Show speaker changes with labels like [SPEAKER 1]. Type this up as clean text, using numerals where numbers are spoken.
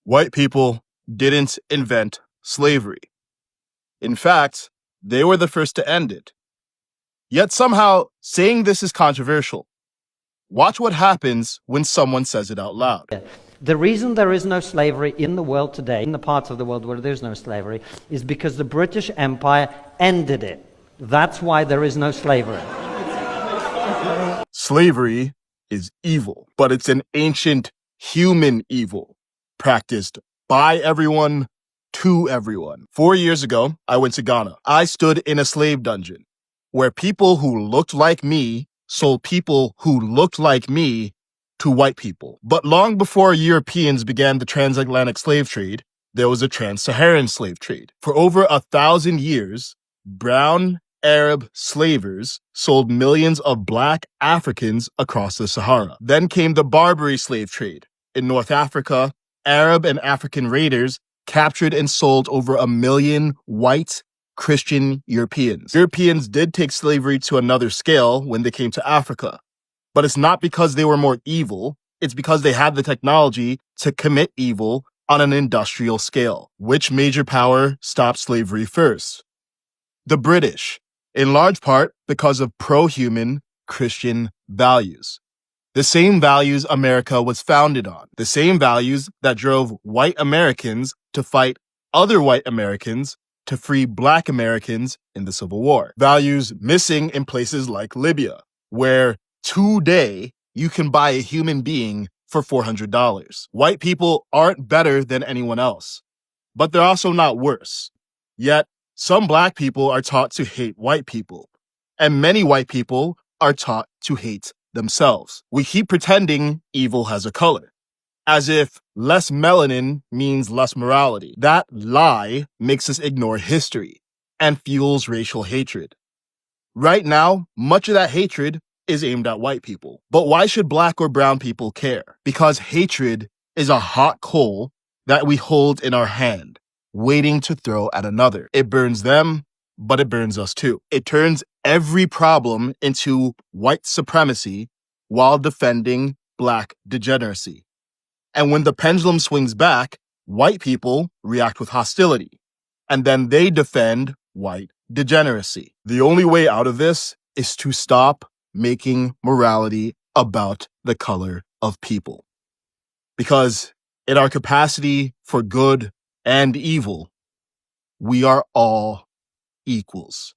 [SPEAKER 1] White people didn't invent slavery. In fact, they were the first to end it. Yet somehow, saying this is controversial. Watch what happens when someone says it out loud.
[SPEAKER 2] The reason there is no slavery in the world today, in the parts of the world where there's no slavery, is because the British Empire ended it. That's why there is no slavery.
[SPEAKER 1] Slavery is evil, but it's an ancient human evil practiced by everyone to everyone. 4 years ago, I went to Ghana. I stood in a slave dungeon where people who looked like me sold people who looked like me to white people. But long before Europeans began the transatlantic slave trade, there was a trans-Saharan slave trade. For over 1,000 years, brown Arab slavers sold millions of black Africans across the Sahara. Then came the Barbary slave trade. In North Africa, Arab and African raiders captured and sold over 1 million white Christian Europeans. Europeans did take slavery to another scale when they came to Africa. But it's not because they were more evil, it's because they had the technology to commit evil on an industrial scale. Which major power stopped slavery first? The British, in large part because of pro-human Christian values. The same values America was founded on. The same values that drove white Americans to fight other white Americans to free black Americans in the Civil War. Values missing in places like Libya, where today you can buy a human being for $400. White people aren't better than anyone else, but they're also not worse. Yet, some black people are taught to hate white people, and many white people are taught to hate themselves. We keep pretending evil has a color, as if less melanin means less morality. That lie makes us ignore history and fuels racial hatred. Right now, much of that hatred is aimed at white people. But why should black or brown people care? Because hatred is a hot coal that we hold in our hand, waiting to throw at another. It burns them, but it burns us too. It turns every problem into white supremacy while defending black degeneracy. And when the pendulum swings back, white people react with hostility, and then they defend white degeneracy. The only way out of this is to stop making morality about the color of people. Because in our capacity for good and evil, we are all equals.